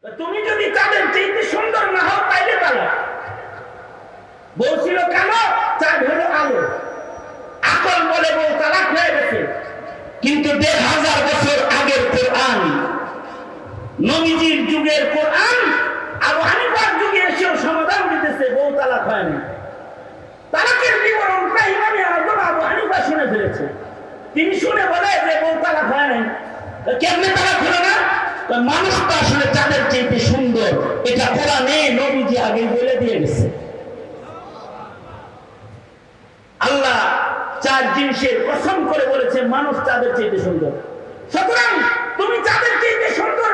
তুমি যদি তাদের চাইতে সুন্দর না হও তাইলে তালাক। বউ ছিল কালো, চাঁদ হলো আলো। আকল বলে বউ তালাক হয়ে গেছে, কিন্তু ১৫০০ বছর আগের কোরআন, নবীজির যুগের কোরআন আবু হানিফার যুগে এসেও সমাধান দিতেছে বউ তালাক হয়নি। তালাকের বিবরণটা ইমামে আযম আবু হানিফা শুনে ফেলেছে। তিনি শুনে বলে যে বউ তালাক হয় নাই। কেমনে তালাক হলো না? মানুষটা আসলে চাঁদের চাইতে সুন্দর, এটা কোরআনে নবীজি আগে বলে দিয়ে গেছে। আল্লাহ ৪ জিনিসের কসম করে বলেছে মানুষ চাঁদের চাইতে সুন্দর। সুতরাং তুমি চাঁদের চাইতে সুন্দর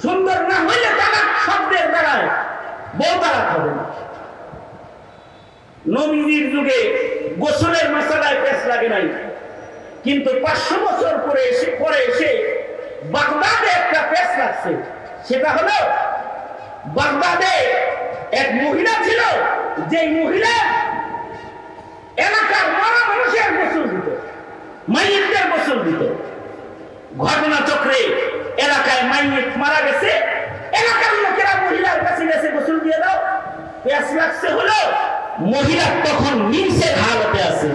সুন্দর না হইলে তালাক শব্দের দ্বারায় বউ তালাক হবে না। নবীজির যুগে গোসলের মশালায় পেশ লাগে নাই, কিন্তু ৫০০ বছর পরে এসে বাগদাদে একটা পেশ লাগছে। সেটা হলো বাগদাদে এক মহিলা ছিল, যে মহিলা এলাকার মরা মানুষের গোসল দিত, মাইয়িতদের গোসল দিত। ঘটনা চক্রে এলাকায় মাইয়িত মারা গেছে, এলাকার লোকেরা মহিলার কাছে গেছে গোসল দিয়ে দাও। পেশ লাগছে হলো মহিলা তখন নিচের হালতে আছে,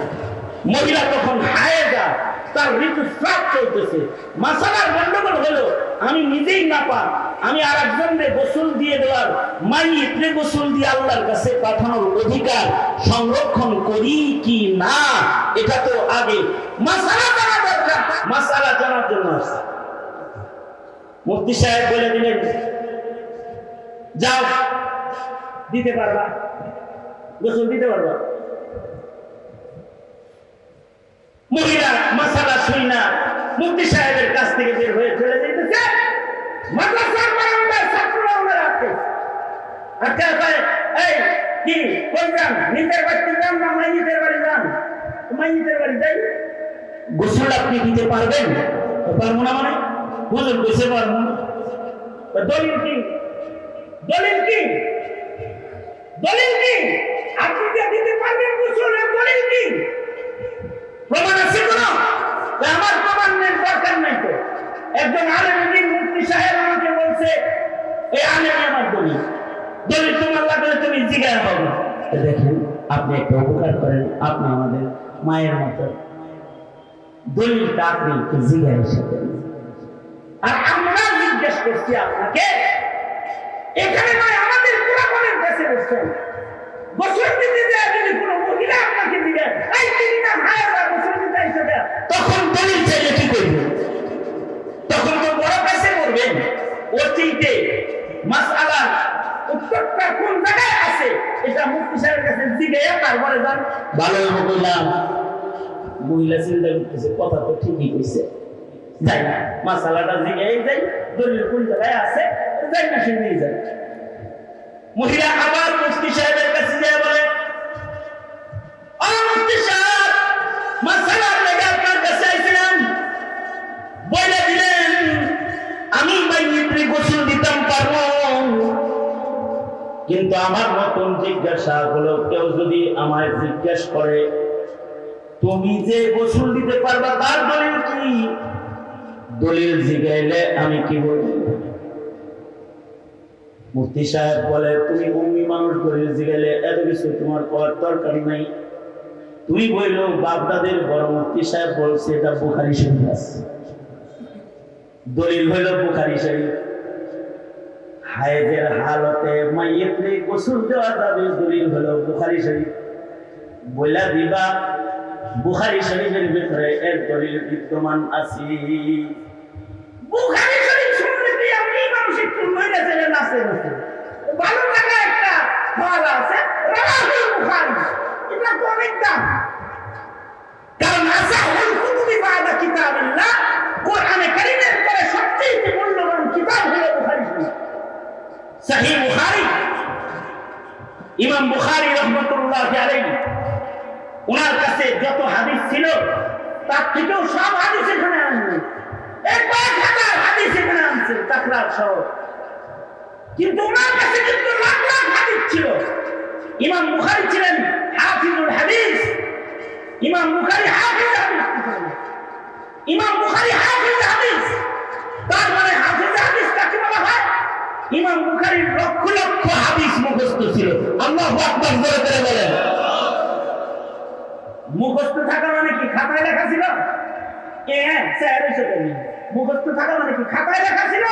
মহিলা তখন হায়েজা, তার ঋতুস্রাব চলতেছে। মাসালার গন্ডগোল হলো আমি নিজেই না পাক, আমি আর একজনকে গোসল দিয়ে দেওয়ার, মাইয়িতরে গোসল দিয়ে আল্লাহর কাছে পাঠানোর অধিকার সংরক্ষণ করি কি না, এটা তো আগে মাসালা জানা দরকার। মাসালা জানার জন্য আসছে। মুফতি সাহেব বলে দিলেন যাও দিতে পারবা, গোসল দিতে পারবা। মহিলা মাসালা শুই না মুফতি সাহেবের কাছ থেকে বের হয়ে চলে যেতেছে। মাদ্রাসার বারান্দায় ছাত্ররা ওনার হাতে আচ্ছা এই কি কই যান, নিজের বাড়িতে যান না মাইয়িতের বাড়ি যান? মাইয়িতের বাড়ি যাই। গোসল আপনি দিতে পারবেন? পারবো না মানে হুজুর কইছে পারবো না। দলিল কি? দলিল কি? দলিল কি? আপনি যে দিতে পারবেন গোসলের দলিল কি? প্রমাণ আছে কোন? আমার প্রমাণের দরকার নাই তো। একজন আলেম মুফতি সাহেব আমাকে বলছে এই আলেম আমার দলিল, দলিল তোমার লাগলে তুমি জিজ্ঞাসা হবে। দেখেন আপনি একটা উপকার করেন, আপনি আমাদের মায়ের মতো, দলিলটা আপনি একটু জিজ্ঞাসা করেন। আর আমরা জিজ্ঞেস করছি আপনাকে, এখানে নয় আমাদের পুরাতনের কাছে বসছেন। গোসল দিতে যায় যদি কোনো মহিলা আপনাকে দিবে এই তিনি না হায়ার গোসল দিতে এসে, তখন দলিল চাইলে কি করবেন? তখন তো বড় কাছে করবেন। ওর চিন্তে মাসআলার উত্তরটা কোন জায়গায় আছে এটা মুফতি সাহেবের কাছে জিজ্ঞাসা তারপরে যান। ভালো বললাম মহিলা চিন্তা করতেছে, কথা তো ঠিকই কইছে, যাই না মাসআলাটা জিজ্ঞাসা যাই, দলিল কোন জায়গায় আছে যাই না সে নিয়ে যায়। মহিলা আবার মুফতি সাহেবের কাছে যায় বলে মুফতি সাহেব মাসআলার লেগে আপনার কাছে আইছিলাম, বলে দিলেন আমি মাইয়িতরে গোসল দিতাম পারবো, কিন্তু আমার মতন জিজ্ঞাসা হলো কেউ যদি আমায় জিজ্ঞেস করে তুমি যে গোসল দিতে পারবা তার দলিল কি? দলিল জিজ্ঞাইলে আমি কি বলবো? মুফতি সাহেব বলে তুমি উম্মি মানুষ দলিল জিজ্ঞাইলে এত কিছু তোমার করার দরকার নাই। তুমি বললো বাগদাদের বড় মুফতি সাহেব বলছে এটা বুখারী শরীফ আছে, দলিল হইল বুখারী শরীফ। হায়েজের হালতে মাইয়িতরে গোসল দেওয়া যাবে, দলিল হলো বুখারী শরীফ। বইলা দিবা বুখারী শরীফের ভিতরে এর দলিল বিদ্যমান আছে। বুখারী শরীফ শুনলে কি আপনি মানুষ একটু মরে যাবেন? আছে ভালো লাগা একটা ফল আছে রাহুল বুখারী, এটা তো অনেক দাম। কারণ আসাহুল কুতুবি বাদা কিতাবিল্লাহ, কোরআনে কারীমের পরে সবচেয়ে মূল্যবান কিতাব হলো বুখারী শরীফ। সহিহ বুখারী, ইমাম বুখারী রাহমাতুল্লাহি আলাইহি ওনার কাছে যত হাদিস ছিল তার থেকেও সব হাদিস এখানে আনছেন, ১,০০০ হাদিস এখানে আনছেন তাকরার সহ। কিন্তু ওনার কাছে কিন্তু লাখ লাখ হাদিস ছিল। ইমাম বুখারী ছিলেন হাফিজুল হাদিস, ইমাম বুখারী হাফিজ হাদিস, ইমাম বুখারী হাফিজ হাদিস। তার মানে হাফিজ হাদিস কাকে বলা হয়? ইমাম বুখারীর লক্ষ লক্ষ হাদিস মুখস্থ ছিল। আল্লাহু আকবার জোরে করে বলেন। মুখস্থ থাকা মানে কি খাতায় লেখা ছিল? মুখস্থ থাকা মানে কি খাতায় লেখা ছিল?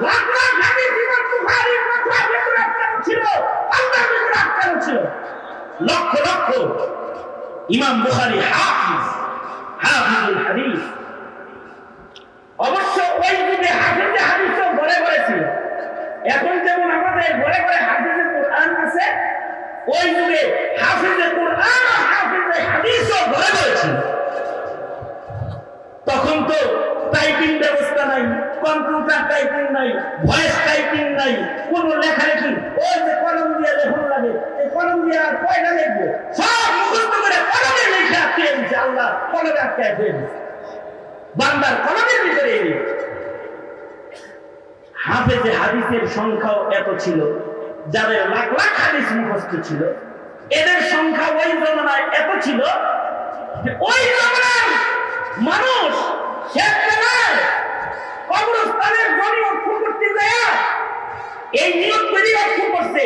লাখ লাখ হাদিস ইমাম বুখারীর মাথার ভেতরে আটকানো ছিল, আল্লাহর ভেতরে আটকানো ছিল। লক্ষ লক্ষ ইমাম বুখারী হাফিজুল হাদিস। অবশ্য ওই যুগে হাফিজে হাদিসও ঘরে ঘরে ছিল। এখন যেমন আমাদের ঘরে ঘরে হাফিজে কোরআন আছে, ওই যুগে হাফিজে কোরআন আর হাফিজে হাদিসও ঘরে ঘরে ছিল। তখন তো টাইপিং ব্যবস্থা নাই, কম্পিউটার টাইপিং নাই, ভয়েস টাইপিং নাই, কোন লেখালেখি। ওই যে কলম দিয়ে লেখন লাগে, এই কলম দিয়ে আর কয়টা লিখবো? সব মুখস্থ করে কলমে লিখে আটকে দিচ্ছে। আল্লাহ কলমে আটকে দিচ্ছে, বান্দার কলমের ভিতরে। হাফেজে হাদিসের সংখ্যাও এত ছিল, যাদের লাখ লাখ হাদিস মুখস্থ ছিল, এদের সংখ্যা ওই জমানায় এত ছিল যে ওই জমানার মানুষ শেষ বেলায় কবরস্থানের জমি অক্ষ করতে যায় এই নিয়ত করে অক্ষ করছে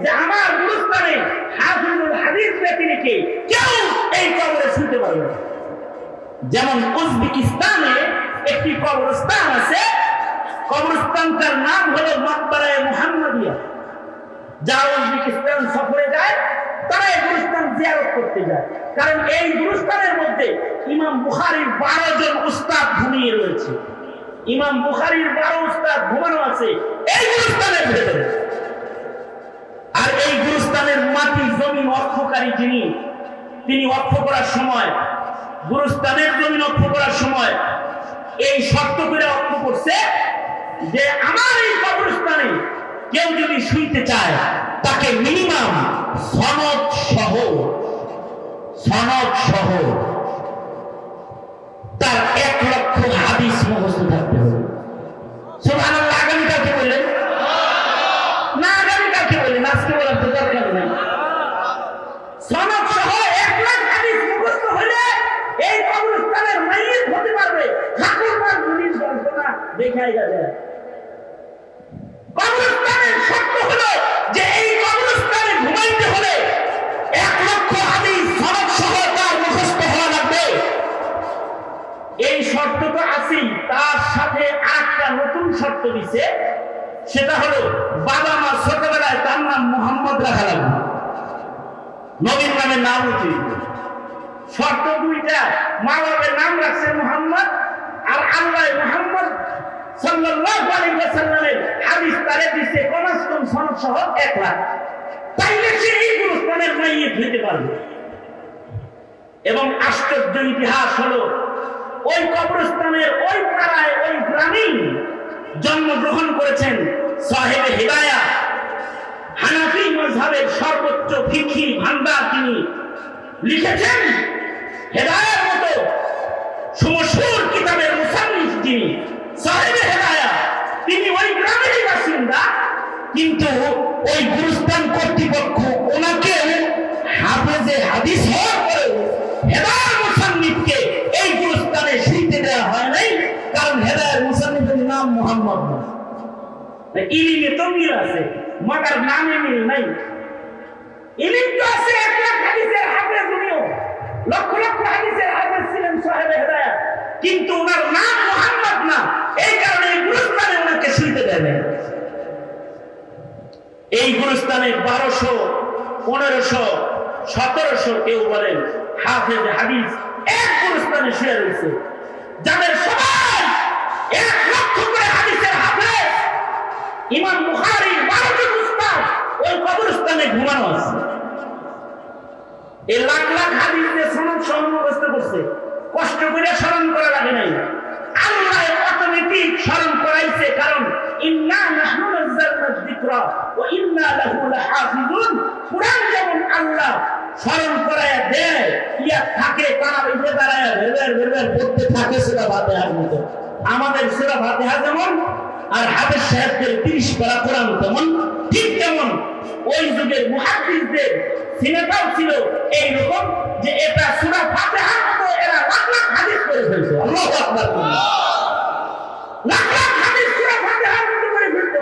যে আমার গুরুস্থানে হাফিজুল হাদিস ব্যক্তিকে কেউ এই কবরে শুনতে পারবে না। যেমন উজবেকিস্তানে একটি কবরস্থান আছে, কবরস্থানটার নাম হলো মাকবারায়ে মুহাম্মাদিয়া। যারা উজবেকিস্তান সফরে যায় তারা এই গুরুস্থান জিয়ারত করতে যায়, কারণ এই গুরুস্থানের মধ্যে ইমাম বুখারীর 12 জন উস্তাদ ঘুমিয়ে রয়েছে। ইমাম বুখারীর 12 উস্তাদ ঘুমানো আছে এই গুরুস্থানের ভেতরে। আর এই গুরুস্থানের মাটি জমিন অক্ষকারী তিনি অক্ষ করার সময়, গুরুস্থানের জমিন অক্ষ করার সময় এই শর্ত করে অক্ষ করছে যে আমার এই কবরস্থানে কেউ যদি শুইতে চায় তাকে মিনিমাম সনদ সহ তার 1 লক্ষ হাদিস মুখস্থ থাকতে হবে। সুবহানাল্লাহ। আগামীকালকে বললেন না, আগামীকালকে বললেন, আজকে বলার তো দরকার নেই। সনদ সহ 1 লাখ হাদিস মুখস্থ হলে এই কবরস্থানের মাইয়িত হতে পারবে। ঠাকুরমার জিনিস যন্ত্রণা দেখাই যাবে। কবরস্থানের শর্ত হলো যে এই কবরস্থানে ঘুমাইতে হলে 1 লক্ষ হাদিস সনদ সহ তার মুখস্থ হওয়া লাগবে। এই শর্ত তো আছেই, তার সাথে আরেকটা নতুন শর্ত দিছে, সেটা হলো বাবা মা ছোটবেলায় তার নাম মুহাম্মদ রাখা লাগবে, নবীর নামে নাম উচিত। শর্ত 2টা, মা বাবার নাম রাখছে মুহাম্মদ, আর আল্লাহ মুহাম্মদ সাল্লাল্লাহু আলাইহি ওয়াসাল্লামের হাদিস তারে দিছে কমাস কম সনদ সহ 1 লাখ। তাইলে সে এই গুরুস্থানের মাইয়িত হইতে পারবে। এবং আশ্চর্য ইতিহাস হলো ওই কবরস্থানের ওই পাড়ায় ওই গ্রামেই জন্মগ্রহণ করেছেন সাহেবে হিদায়াত, হানাফি মাযহাবের সর্বোচ্চ ফিকহি ভান্ডার। তিনি লিখেছেন হেদায়াতের মতো সুমশুর কিতাবের মুসান্নিফ যিনি সাহেবে হিদায়াত, তিনি ওই গ্রামেরই বাসিন্দা, কিন্তু ওই গুরুস্থান কর্তৃপক্ষ ওনাকে হাফেজে হাদিস হওয়ার পরেও হেদায়াত মুসান্নিফকে এই গুরুস্থানে শুইতে দেওয়া হয় নাই, কারণ হেদায়াত মুসান্নিফের নাম মুহাম্মদ না। ইলমে তো মিল আছে, মাগার নামে মিল নাই। ইলম তো আছে, 1 লাখ হাদিসের হাফেজ, উনিও লক্ষ লক্ষ হাদিসের হাফেজ ছিলেন সাহেবে হিদায়াত, কিন্তু ওনার নাম মুহাম্মদ না। এই কারণে এই গুরুস্থানে ওনাকে শুইতে দেয় না। এই গুরুস্থানে 1200, 1500, 1700 কেউ বলেন হাফেজ হাদিস এক গুরুস্থানে শুয়ে রয়েছে, যাদের সবাই 1 লক্ষ করে হাদিসের হাফেজ। ইমাম বুখারীর 12 জন উস্তাদ ওই কবরস্থানে ঘুমানো আছে। এই লাখ লাখ হাদিস যে সনদ সহ মুখস্থ করছে, কষ্ট করে স্মরণ করা লাগে নাই, আল্লাহ অটোমেটিক স্মরণ করাইছে। কারণ ইন্না নাহনু নাযালনা যিকরা ওয়া ইন্না লাহু লাহাফিজুন। কুরআন যেমন আল্লাহ স্মরণ করায়া দেয়, ইয়া থাকে তারা উঠে দাঁড়ায় ভেরভের পড়তে থাকে সূরা ফাতিহার মতো। আমাদের সূরা ফাতিহা যেমন আর হাফেজ সাহেবদের 30 পারা কোরআন তেমন, ঠিক তেমন ওই যুগের মুহাদ্দিসদের সিনেমাও ছিল এইরকম যে এটা সূরা ফাতিহার মতো এরা লাখ লাখ হাদিস করে ফেলতো। আল্লাহু আকবার। লাখ লাখ হাদিস সূরা ফাতিহার মতো করে ফেলতো।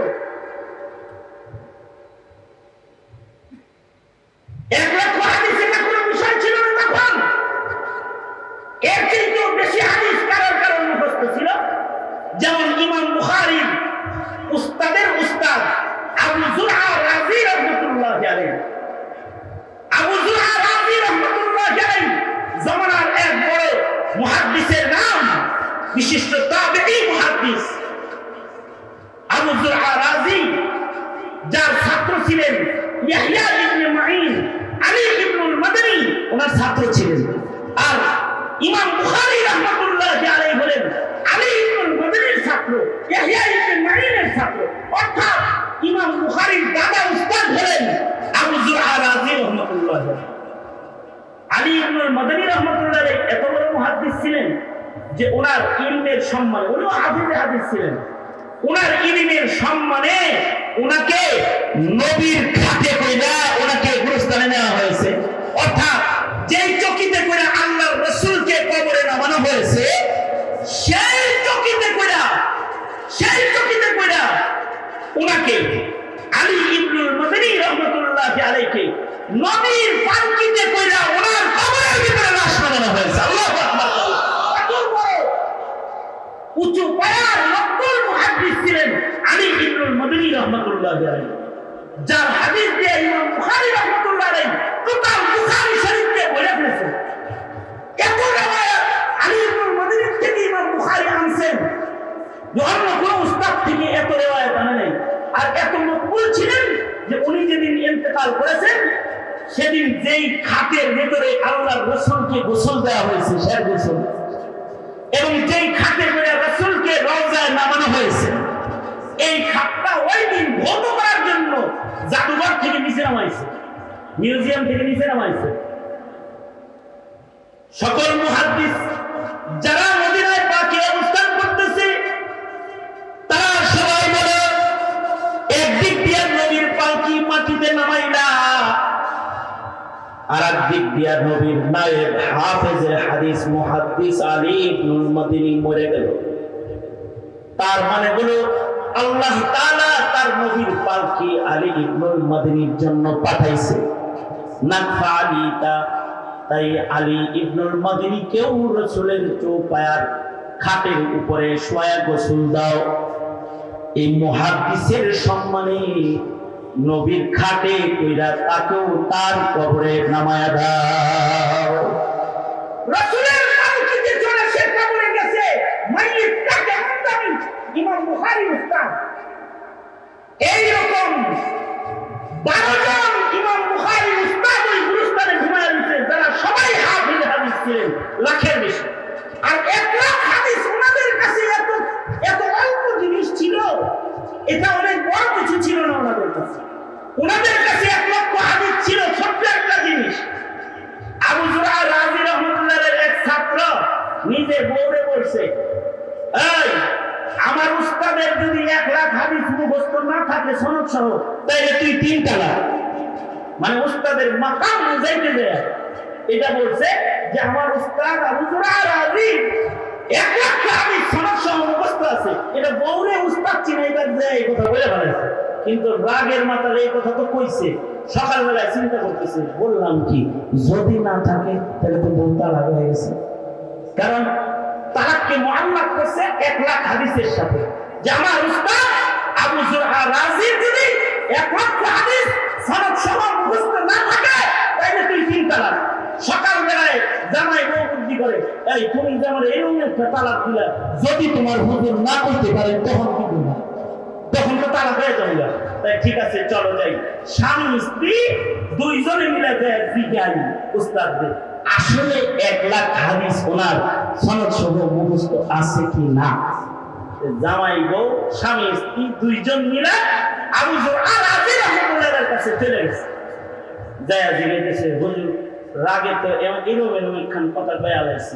বিশিষ্ট তাবেঈ মুহাদ্দিস আবু যুরআ রাজি, যার ছাত্র ছিলেন ইয়াহইয়া ইবনে মাঈন, আলী ইবনুল মাদানী ওনার ছাত্র ছিলেন। আর ইমাম বুখারী রাহমাতুল্লাহি আলাইহি বলেন আলী ইবনুল মাদানীর ছাত্র, ইয়াহইয়া ইবনে মাঈনের ছাত্র, অর্থাৎ ইমাম বুখারীর দাদা উস্তাদ হলেন আবু যুরআ রাজি রাহমাতুল্লাহি আলাইহি। আলী ইবনুল মাদানী রাহমাতুল্লাহি আলাইহি এত বড় মুহাদ্দিস ছিলেন যে ওনার ইলমের সম্মানে, উনিও হাফিজে হাদিস ছিলেন, ওনার ইলমের সম্মানে ওনাকে নবীর খাটে কইরা ওনাকে গুরুস্থানে নেওয়া হয়েছে। অর্থাৎ যেই চকিতে করে আল্লাহর রাসূলকে কবরে নামানো হয়েছে, সেই চকিতে কইরা ওনাকে আলী ইবনুল মাদানী রাহমাতুল্লাহি আলাইহি নবীর পালকিতে কইরা ওনার কবরের ভিতরে লাশ বানানো হয়েছে। আল্লাহু আকবার। কত বড় উঁচু পায়ার মকবুল মুহাদ্দিস ছিলেন আলী ইবনুল মাদানী রাহমাতুল্লাহি আলাইহি, যার হাদিস দিয়ে ইমাম বুখারী রাহমাতুল্লাহি আলাইহি টোটাল বুখারী শরীফকে ভরে ফেলেছেন। এত riwayat আলী ইবনুল মাদানী থেকে ইমাম বুখারী আনছেন, অন্য কোন উস্তাদ থেকে এত riwayat আনে নাই। আর এত মকবুল ছিলেন যে উনি যেদিন ইন্তেকাল করেছেন, সেদিন যেই খাটের ভেতরে আল্লাহর রাসূলকে গোসল দেওয়া হয়েছে, সেই গোসল, এবং যেই খাটে করে রাসূলকে রওজায় নামানো হয়েছে, এই খাটটা ওই দিন ভৌত করার জন্য জাদুঘর থেকে নিচে নামাইছে, মিউজিয়াম থেকে নিচে নামাইছে। সকল মুহাদ্দিস যারা মদিনায় পাকে অবস্থান করতেছে, তারা সবাই বলে একদিক দিয়ে নবীর পালকি মাটিতে নামাইলা, আর একদিক দিয়ে নবীর নায়েব হাফেজে হাদিস মুহাদ্দিস আলী ইবনুল মাদানী মরে গেল। তার মানে হলো আল্লাহ তাআলা তার নবীর পালকি আলী ইবনুল মাদানীর জন্য পাঠাইছে। নাকফা আলীতা, তাই আলী ইবনুল মাদানীকেও রাসূলের চৌপায়ার খাটের উপরে শোয়া গোসল দাও। এই মুহাদ্দিসের সম্মানে নবীর খাটে কইরা তাকেও তার কবরে নামায়া দাও। রাসূলের পালকিতে চলে সে কবরে গেছে, মাইয়িতটা কেমন জানি ইমাম বুখারী উস্তাদ এই রকম 12 জন ইমাম বুখারী উস্তাদ ওই গুরুস্থানে ঘুমায় রয়েছে, যারা সবাই হাফিজ হাদিস ছিলেন, লাখের বেশি। আর 1 লাখ হাদিস ওনাদের কাছে এত অল্প জিনিস ছিল, এটা অনেক বড় কিছু ছিল না ওনাদের কাছে। ওনাদের কাছে 1 লক্ষ হাদিস ছিল ছোট্ট একটা জিনিস। আবু যুরআ রাজি রাহমাতুল্লাহ আলাইহির এক ছাত্র নিজে বউরে বলছে, এই আমার উস্তাদের যদি 1 লাখ হাদিস মুখস্থ না থাকে সনদ সহ, তাইলে তুই 3 তালাক। মানে উস্তাদের মাকাম বুঝাইতে দেয়। এটা বলছে যে আমার উস্তাদ আবু যুরআ রাজি 1 লাখ হাদিস সনদ সহ মুখস্থ আছে, এটা বউরে উস্তাদ চিনাইবার দেয়, এই কথা বলে ফেলেছে। কিন্তু রাগের মাথায় এই কথা তো কইছে, সকালবেলায় চিন্তা করতেছে, বললাম কি যদি না থাকে তাহলে তো বউ তালাক হয়ে গেছে। কারণ তালাককে মুআল্লাক করছে 1 লাখ হাদিসের সাথে, যে আমার উস্তাদ আবু যুরআ রাজি যদি 1 লক্ষ হাদিস সনদ সহ মুখস্থ না থাকে তাহলে তুই 3 তালাক। সকালবেলায় জামাই বউ বুদ্ধি করে, এই তুমি যে আমার এরকম একটা তালাক দিলা, যদি তোমার হুজুর না করতে পারে তখন কি করবা? তখন তো তালাক হয়ে যাবে। তাই ঠিক আছে চলো যাই। স্বামী স্ত্রী দুইজনে মিলে যায় জিজ্ঞাসা উস্তাদদের, আসলে 1 লাখ হাদিস ওনার সনদ সহ মুখস্থ আছে কি না। জামাই বউ স্বামী স্ত্রী দুইজন মিলে আবু যুরআ রাজি রাহমাতুল্লাহর কাছে চলে গেছে। যায় জিজ্ঞেসে, হুজুর রাগে তো এরকম একখান কথা বয়া লাইছি,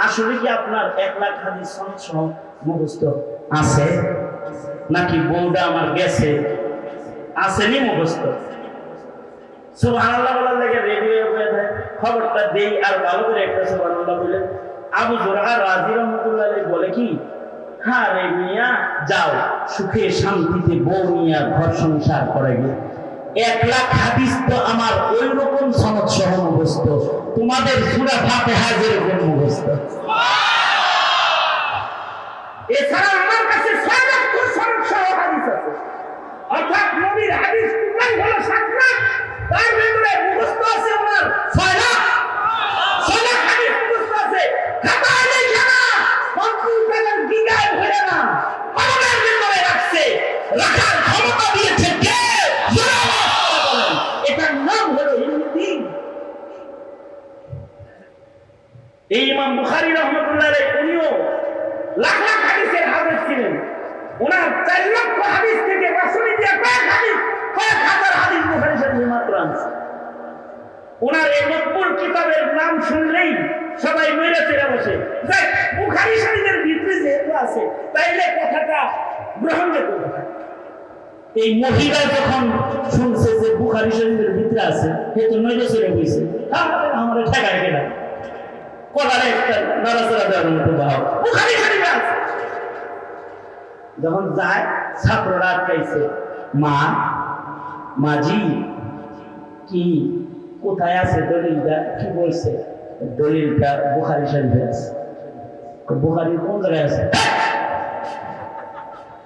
আসলে কি আপনার 1 লাখ হাদিস সনদ সহ মুখস্থ আছে নাকি বউটা আমার গেছে আসেনি মুখস্থ? সুবহানাল্লাহ বলার লাগে রেডিও হয়ে যায়, খবরটা দেই আর ভালো করে একটা সুবহানাল্লাহ বলে। আবু যুরআ রাজি রাহমাতুল্লাহ আলাইহি বলে কি, হ্যাঁ রে মিয়া, যাও সুখে শান্তিতে বউ নিয়া ঘর সংসার করে গে। 1 লাখ হাদিস তো আমার ওই রকম সনদ সহ মুখস্থ, তোমাদের সূরা ফাতিহা যেরকম মুখস্থ। এছাড়া আমার কাছে 6 লক্ষ সনদ সহ হাদিস আছে। অর্থাৎ নবীর হাদিস টোটাল হলো 7 লাখ, তার ভিতরে মুখস্থ আছে ওনার 6 লাখ। 6 লাখ হাদিস মুখস্থ আছে। খাতায় লেখা না, কম্পিউটারের এই ইমাম বুখারী রাহমাতুল্লাহ আলাইহি উনিও লাখ লাখ হাদিসের হাফেজ ছিলেন। ওনার 4 লক্ষ হাদিস থেকে রাসূলি দিয়ে কয়েক হাজার হাদিস বুখারী শরীফে মাত্র আনছে। ওনার এই মকবুল কিতাবের নাম শুনলেই সবাই মরে ফিরে বসে যাই, বুখারী শরীফের ভিতরে যেহেতু আছে তাইলে কথাটা গ্রহণযোগ্য কথা। এই মহিলা যখন শুনছে যে বুখারী শরীফের ভিতরে আছে, সে তো নইলে চলে বইছে, আমার ঠেকায় কেনা কলারে একটা নড়াচড়া দেওয়ার মতো ভাব, বুখারী শরীফে আছে। যখন যায় ছাত্ররা আটকাইছে, মাজি কি কোথায় আছে দলিলটা, কি বলছে? দলিলটা বুখারী শরীফে আছে। বুখারী কোন জায়গায় আছে?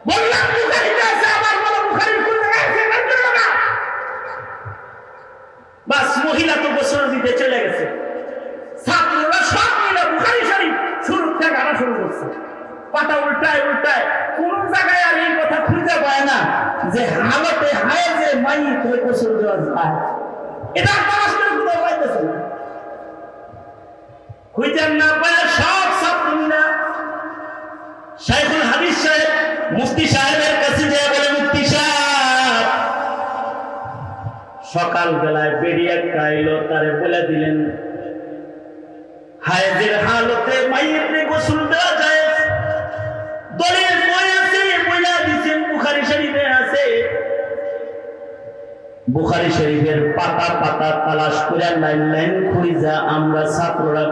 বললাম বুখারীতে আছে, আবার বলো বুখারী কোন জায়গায় আছে? না বাস, মহিলা তো গোসল দিতে চলে গেছে। ছাত্ররা সব মিলে বুখারী শরীফ শুরু থেকে আনা শুরু করছে, পাতা উল্টায় উল্টায়। কোন জায়গায় আর এই কথা খুঁজে পায় না যে হালতে হায়েজে মাইয়িত হয়ে গোসল দেওয়া যায়। এটা তালাশ করে কোথাও পাইতেছে না, খুঁজে না পায়। সব ছাত্ররা শাইখুল হাদিস সাহেব মুফতি সাহেবের কাছে যায়, বলে মুফতি সাহেব সকাল বেলায় বেড়ি একটা এলো, তারে বলে দিলেন হায়েজের হালতে মাইয়িতে গোসল দেওয়া যায়। দলিল কই আছে? বইলা দিছেন বুখারী শরীফে আছে। বুখারী শরীফের পাতা পাতা তালাশ করে লাইন লাইন খুঁজা আমরা ছাত্ররা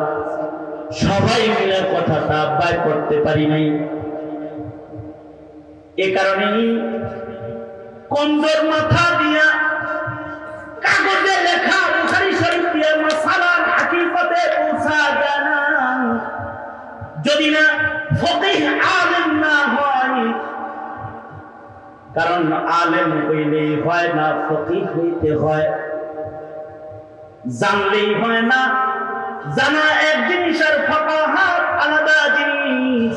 সবাই মিলে কথাটা বাইর করতে পারি নাই। এ কারণেই কমজোর মাথা দিয়া কাগজে লেখা বুখারী শরীফ দিয়ে মাসালার হাকিকতে পৌঁছা যায় না। যদি না ফকিহ আলেম না হয়, কারণ আলেম হইলেই হয় না, ফকিহ হইতে হয়। জানলেই হয় না, জানা এক জিনিস আর ফাকাহাত আলাদা জিনিস।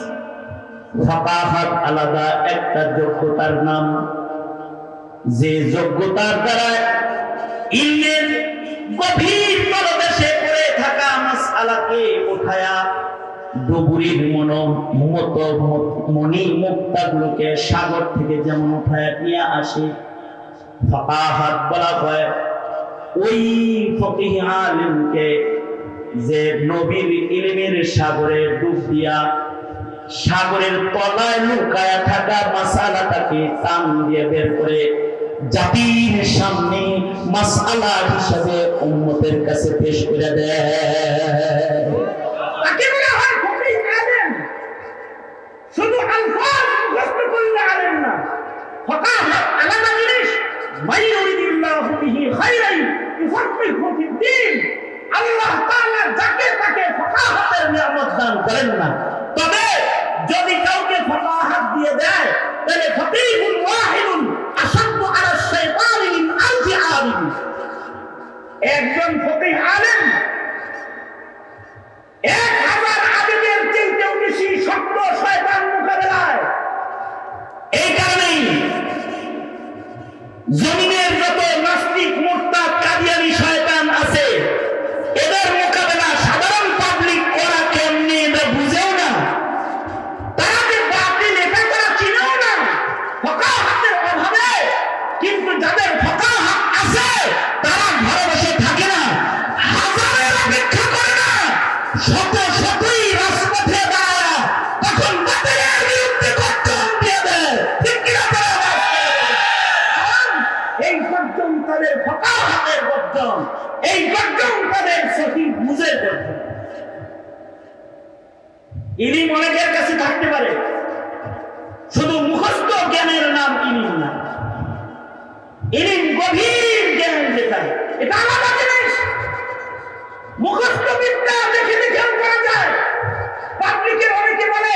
ফাকাহাত আলাদা একটা যোগ্যতার নাম, যে যোগ্যতার দ্বারা ইলমের গভীর তলদেশে পড়ে থাকা মাসআলাকে উঠায়া ডুবুরির মণি মুক্তাগুলোকে সাগর থেকে যেমন উঠায়া নিয়ে আসে, ফাকাহাত বলা হয়। ওই ফকিহ আলেমকে যে নবীর ইলমের সাগরে ডুব দিয়া সাগরের তলায় লুকায়া থাকা মাসআলাটাকে টান দিয়ে বের করে জাতির সামনে মাসআলা হিসেবে উম্মতের কাছে পেশ করে দেয়। তাকে বলা হয় ফকিহ আলেম। শুধু আলফাজ মুখস্থ করলে আলেম না, ফাকাহাত আলাদা জিনিস। মান ইউরিদিল্লাহু বিহি খায়রান ইউফাক্কিহু ফিদ্দীন। আল্লাহ তাআলা যাকে তাকে ফাকাহাতের নিয়ামত দান করেন না, তবে যদি কাউকে ফাকাহাত দিয়ে দেয় তাহলে ফকিহুন ওয়াহিদুন আশাদ্দু আলা শাইতানি মিন আলফি আলিম। একজন ফকিহ আলেম 1000 আলেমের চেয়েও বেশি শক্ত শয়তান মোকাবেলায়। এই কারণেই জমিনের যত নাস্তিক মুরতাদ কাদিয়ানি শয়তান আছে, এদের মোকাবেলা সাধারণ পাবলিক করা কেমনে এটা বুঝেও না। তারা যে বাতিল এটা তারা চিনেও না ফাকাহাতের অভাবে। কিন্তু যাদের ফাকাহাত আছে তারা ঘরে বসে থাকে না, হাজারের অপেক্ষা করে না, শত শতই রাজপথে দাঁড়ায়, তখন বাতিলের বিরুদ্ধে গর্জন দিয়ে দেয়। ঠিক কিনা? এই গর্জন তাদের ফাকাহাতের গর্জন, এই গর্জন তাদের সঠিক বুঝের গর্জন। ইলম অনেকের কাছে থাকতে পারে, শুধু মুখস্থ জ্ঞানের নাম ইলম না। ইলম গভীর জ্ঞান যেটা, এটা আলাদা জিনিস। মুখস্থ বিদ্যা দেখে দেখেও করা যায়। পাবলিকের অনেকে বলে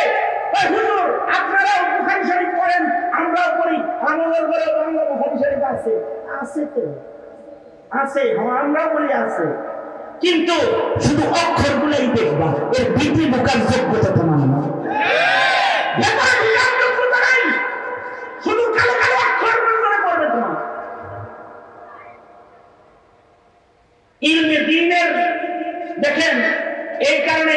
হুজুর আপনারাও বুখারী শরীফ পড়েন, আমরাও পড়ি, আমাদের ঘরে বাংলা বুখারী শরীফ আছে। আছে তো আছে, আমরাও বলি আছে, কিন্তু শুধু অক্ষরগুলোই দেখবা, এর ভিত্তি বোকার যোগ্যতা তোমার না। যোগ্যতা নাই, শুধু কালো কালো অক্ষর মনে করবে তোমার। ইলমে দ্বীনের দেখেন, এই কারণে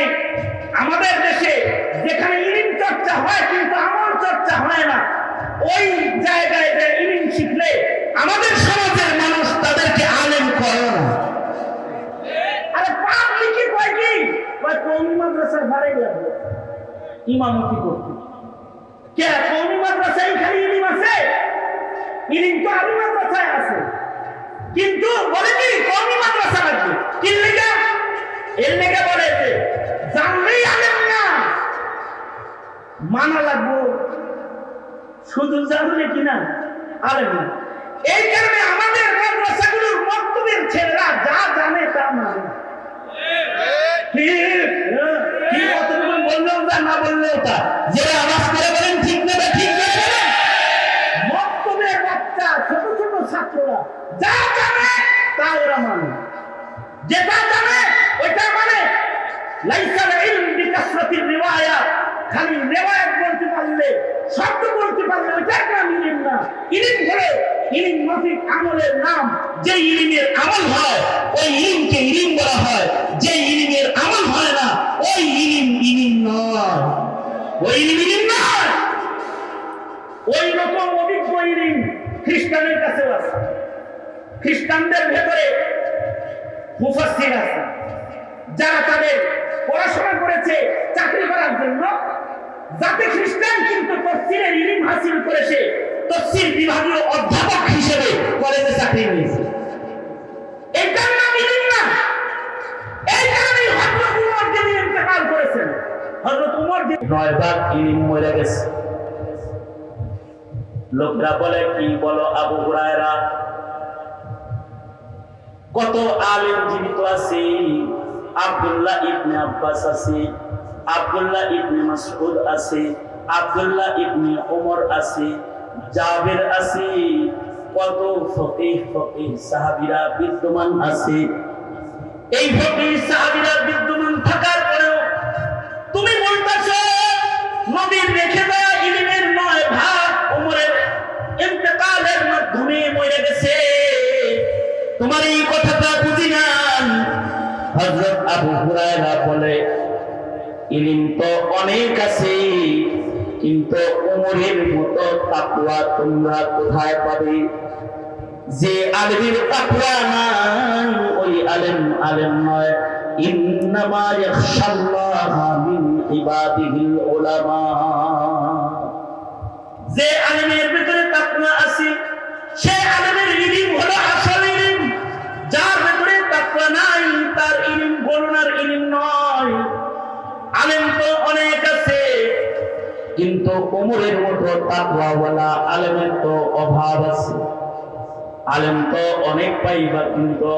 ওই জায়গায় যে ইলম শিখলে আমাদের সমাজের মানুষ তাদেরকে আলেম করে না। আরে পাবলিকে কয় কি কওমি মাদ্রাসার ভাড়াই লাগবে ইমামতি করতে। কে কওমি মাদ্রাসায় খালি ইলম আছে? ইলম তো আলী মাদ্রাসায় আছে, কিন্তু বলে কি কওমি মাদ্রাসা লাগবে। কি লেগা? এর লেগা বলে যে জানলেই আলেম না, মানা লাগবো, শুধু জানলে কিনা আলেম না। এই কারণে আমাদের মাদ্রাসাগুলোর মক্তবের ছেলেরা যা জানে তা মানে। কি কতটুকু বললেও তা, না বললেও তা, যারা আওয়াজ করে বলেন ঠিক না ঠিক না। মক্তবের বাচ্চা ছোট ছোট ছাত্ররা যা জানে তা ওরা মানে, যেটা জানে ওইটা মানে। লাইসাল ইলম বিকাসরাতির রিওয়ায়া, খালি রিওয়ায়াত বলতে পারলে, শব্দ বলতে পারলে ওইটার নাম ইলম না। ইলম হলো ইলম মাফিক আমলের নাম। যে ইলমের আমল হয় ওই ইলমকে ইলম বলা হয়, যে ইলমের আমল হয় না ওই ইলম ইলম নয়, ওই ইলম ইলম নয়। ওই রকম অভিজ্ঞ ইলম খ্রিস্টানের কাছে আছে। খ্রিস্টানদের ভেতরে মুফাসসির আছে, যারা তাদের পড়াশোনা করেছে চাকরি করার জন্য, যাতে খ্রিস্টান কিন্তু তাফসীরের ইলম হাসিল করেছে, তাফসীর বিভাগীয় অধ্যাপক হিসেবে কলেজে চাকরি নিয়েছে। এটার নাম ইলম না। এই কারণেই হযরত উমর যিনি ইন্তেকাল করেছেন, হযরত উমর 9 ভাগ ইলম মরে গেছে। লোকরা বলে কি বলো আবু হুরায়রা, কত আলেম জীবিত আছে। আব্দুল্লাহ ইবনে আব্বাস আছে, আব্দুল্লাহ ইবনে মাসউদ আছে, আব্দুল্লাহ ইবনে ওমর আছে, জাবের আছে, কত ফকিহ সাহাবীরা বিদ্যমান আছে। এই ফকিহ সাহাবীরা বিদ্যমান থাকার পরেও তুমি বলতেছো নবীর রেখে দেওয়া ইলমের 9 ভাগ ওমরের ইন্তেকালের মাধ্যমে মরে গেছে। তোমার এই কথাটা বুঝি না। হযরত আবু হুরায়রা বলে ইলম তো অনেক আছে, কিন্তু ওমরের মতো তাকওয়া তোমরা কোথায় পাবে? যে আলেমের তাকওয়া নাই ওই আলেম আলেম নয়। ইন্নামা ইয়াখশাল্লাহা মিন ইবাদিহিল উলামা। যে আলেমের ভিতরে তাকওয়া আছে সে আলেমের ইলম হলো আসল ইলম। যার ভিতরে তাকওয়া নাই তার ইলম গণনার ইলম নয়। আলেম তো অনেক আছে, কিন্তু ওমরের মতো তাকওয়াওয়ালা আলেমের তো অভাব আছে। আলেম তো অনেক পাইবা, কিন্তু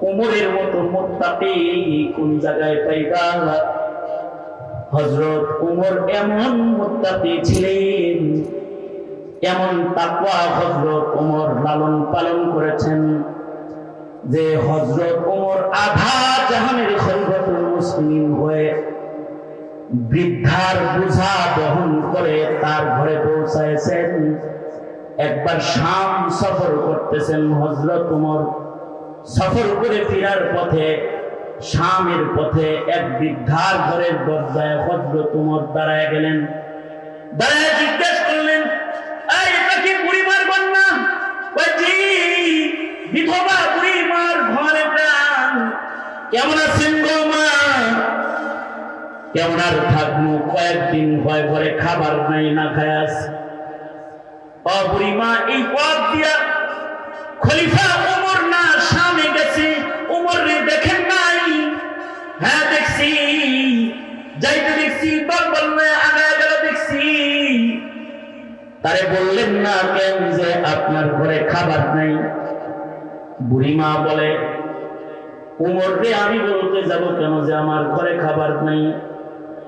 ওমরের মতো মুত্তাকি কোন জায়গায় পাইবা? হযরত ওমর এমন মুত্তাকি ছিলেন, এমন তাকওয়া হযরত ওমর লালন পালন করেছেন যে হযরত ওমর আধা জাহানের খলিফাতুল মুসলিমিন হয়ে বৃদ্ধার বোঝা বহন করে তার ঘরে পৌঁছায়ছেন। একবার শাম সফর করতেছেন হযরত ওমর, সফর করে ফেরার পথে শামের পথে এক বৃদ্ধার ঘরের দরজায় হযরত ওমর দাঁড়ায় গেলেন। দাঁড়ায় জিজ্ঞেস করলেন, এই এটা কি বুড়িমার কন্যা? বলছি বিধবা বুড়িমার ঘরে প্রাণ। কেমন আছেন গো মা? কেমন আর থাকবো, কয়েকদিন ভয় ঘরে খাবার নাই, না খায়াস। ও বুড়িমা এই পথ দিয়া খলিফা ওমর না শামে গেছে, ওমর রে দেখেন নাই? হ্যাঁ দেখছি, যাইতে দেখছি, দলবল আগায় গেল দেখছি। তারে বললেন না কেন যে আপনার ঘরে খাবার নাই? বুড়িমা বলে, ওমর রে আমি বলতে যাব কেন যে আমার ঘরে খাবার নাই?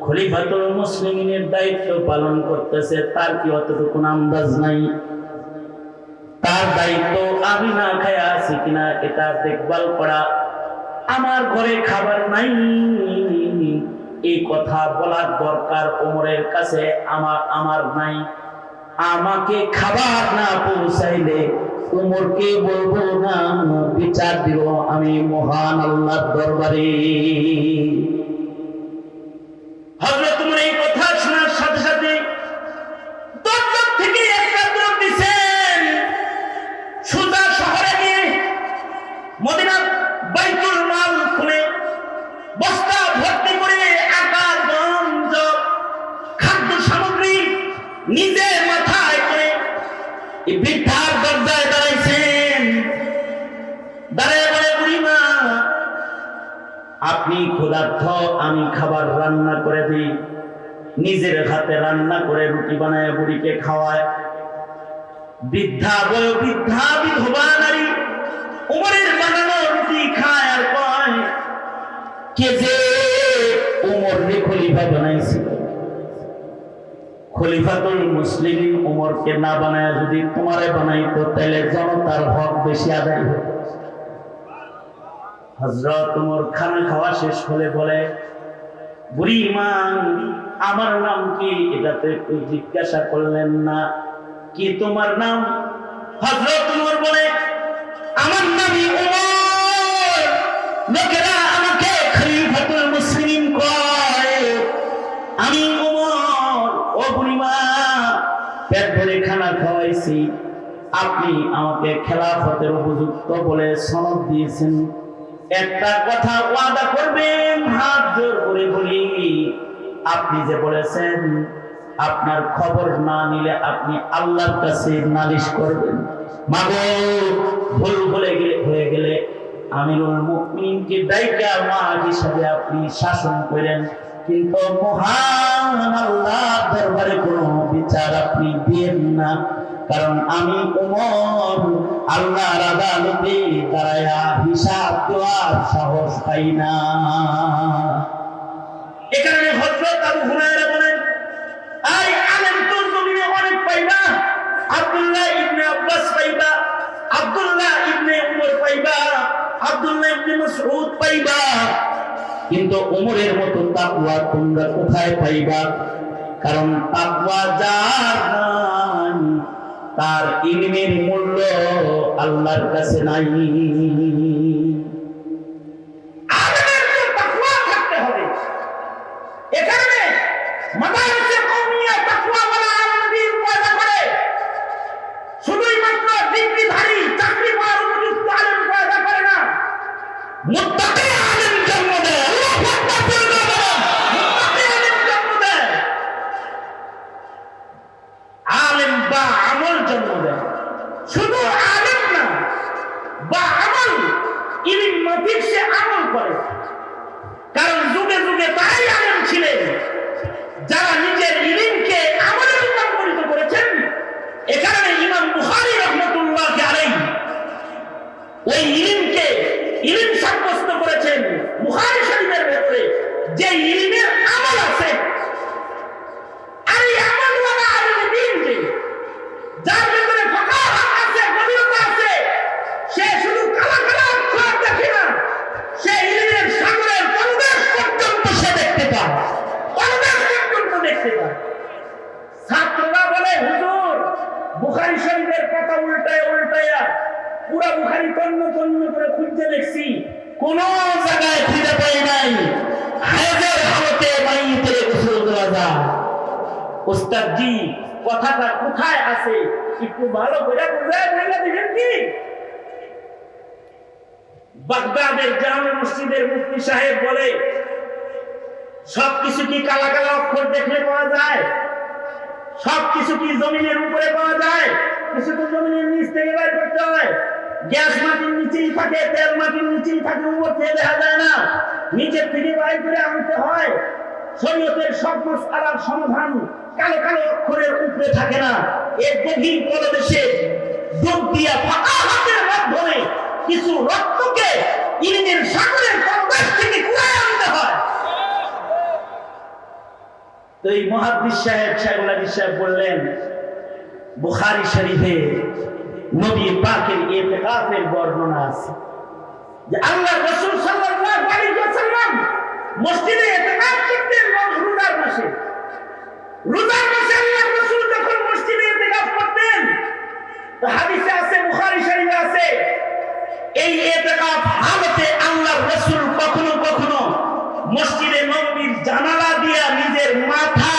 খলিফাতুল মুসলিমিনের দায়িত্ব পালন করতেছে, তার কি অতটুকু আন্দাজ নাই? তার দায়িত্ব আমি না খায়া আছি কিনা এটা দেখভাল করা। আমার ঘরে খাবার নাই এই কথা বলার দরকার ওমরের কাছে আমার নাই। আমাকে খাবার না পৌঁছাইলে ওমরকে বলবো না, বিচার দিব আমি মহান আল্লাহর দরবারে। হযরত ওমর এই কথা শোনার সাথে সাথে দরজা থেকে এক আর দরজায় দাঁড়াইছেন, দাঁড়ায় বলে বুড়িমা আপনি ক্ষুধার্ত, আমি খাবার রান্না করে দিই। নিজের হাতে রান্না করে রুটি বানায় বুড়িকে খাওয়ায়। বৃদ্ধা বিধবা নারী উমরের বানানো রুটি খায় আর কয় কে যে উমর রে খলিফা বানাইছিল, খলিফাতুল মুসলিমিন উমরকে না বানায় যদি তোমারে বানাইতো তাহলে জনতার হক বেশি আদায় হতো। হযরত উমর খানা খাওয়া শেষ হলে বলে বুড়ি মা আমার নাম কি, এটা তো একটু জিজ্ঞাসা করলেন না, কি তোমার নাম? হযরত উমর বলে আমার নামই উমর, লোকেরা আমাকে খলিফাতুল মুসলিমিন কয়, আমি উমর। ও বুড়িমা পেট ভরে খানা খাওয়াইছি, আপনি আমাকে খেলাফতের উপযুক্ত বলে সনদ দিয়েছেন, একটা কথা ওয়াদা করবেন? হাত জোর করে বলি আপনি যে বলেছেন আপনার খবর না নিলে আপনি আল্লাহর কাছে নালিশ করবেন। মাগো ভুল হয়ে গেলে আমিরুল মুমিনিনকে দায়িকা মা হিসাবে আপনি শাসন করেন, কিন্তু মহান আল্লাহর দরবারে কোনো বিচার আপনি দিবেন না, কারণ আমি উমর আল্লাহর আদালতে দাঁড়ায়া হিসাব দেওয়ার সাহস পাই না। এ কারণে হযরত আবু হুরায়রা বলেন আই আলেম তো জমিনে অনেক পাইবা, আব্দুল্লাহ ইবনে আব্বাস পাইবা, আব্দুল্লাহ ইবনে উমর পাইবা, আব্দুল্লাহ ইবনে মাসউদ পাইবা, কিন্তু উমরের মতো তাকওয়া তোমরা কোথায় পাইবা? কারণ তাকওয়া যার নাই তার ইলমের মূল্য আল্লাহর কাছে নাই। আলেমের তো তাকওয়া থাকতে হবে। এ কারণে মাদারিসে কওমিয়া তাকওয়াওয়ালা আলেমদের পয়দা করে, শুধুই মাত্র ডিগ্রিধারী চাকরি পাওয়ার উপযুক্ত আলেম পয়দা করে না, মুত্তাকি আলেম জন্ম দেয়। আল্লাহু আকবার বলুন, মুত্তাকি আলেম জন্ম দেয়, আলেম বা আমল জন্ম দেয়। শুধু আলেম না, বা আমল, ইলম মাফিক সে আমল করে। কারণ যুগে যুগে তারাই আলেম ছিলেন যারা নিজের ইলমকে আমলে রূপান্তরিত করেছেন। এ কারণে ইমাম বুখারী রাহমাতুল্লাহ আলাইহি ওই ইলমকে ইলম সাব্যস্ত করেছেন বুখারী শরীফের ভেতরে, যে ইলমের আমল আছে। আর এই আমলওয়ালা আলেম দ্বীন যে যার ভেতরে ফাকাহ আছে, গভীরতা আছে, সে শুধু কালা কালা অক্ষর দেখে না, সে ইলমের সাগরের পরিবেশ পর্যন্ত সে দেখতে পায়, পরিবেশ পর্যন্ত দেখতে পায়। ছাত্ররা বলে হুজুর বুখারী শরীফের কথা উল্টায়া পুরা বুখারী তন্ন করে খুঁজে দেখছি, কোন জায়গায় খুঁজে পাই নাই হায়াতের হালতে মাইয়িতের গোসল দেওয়া যায়। ওস্তাদ জি কথাটা কোথায় আছে একটু ভালো করে বুঝায় দিবেন কি? বাগদাদের জামে মসজিদের মুফতি সাহেব বলে সবকিছু কি কালা কালা অক্ষর দেখলে পাওয়া যায়? সবকিছু কি জমিনের উপরে পাওয়া যায়? কিছু তো জমিনের নিচ থেকে বের করতে হয়। গ্যাস মাটির নিচেই থাকে, তেল মাটির নিচেই থাকে, উপর থেকে দেখা যায় না, নিচের থেকে বাইর করে আনতে হয়। শরীয়তের সব মাসআলার সমাধান কালো কালো অক্ষরের উপরে থাকে না, এর গভীর পদদেশে যোগ দিয়া ফাঁকা হাতের মাধ্যমে কিছু রক্তকে ইলমের সাগরের পরদেশ থেকে কুড়ায় আনতে হয়। তো এই মুহাদ্দিস সাহেব বললেন বুখারী শরীফে নবী পাকের ইতিকাফের বর্ণনা আছে যে আল্লাহ রাসূল সাল্লাল্লাহু আলাইহি ওয়াসাল্লাম মসজিদে ইতিকাফ করতেন রোজার মাসে। রোজার মাসে আল্লাহ রাসূল যখন মসজিদে ইতিকাফ করতেন, তো হাদিসে আছে, বুখারী শরীফে আছে, এই ইতিকাফ হালতে আল্লাহ রাসূল কখনো কখনো মসজিদে নববীর জানালা দিয়া নিজের মাথা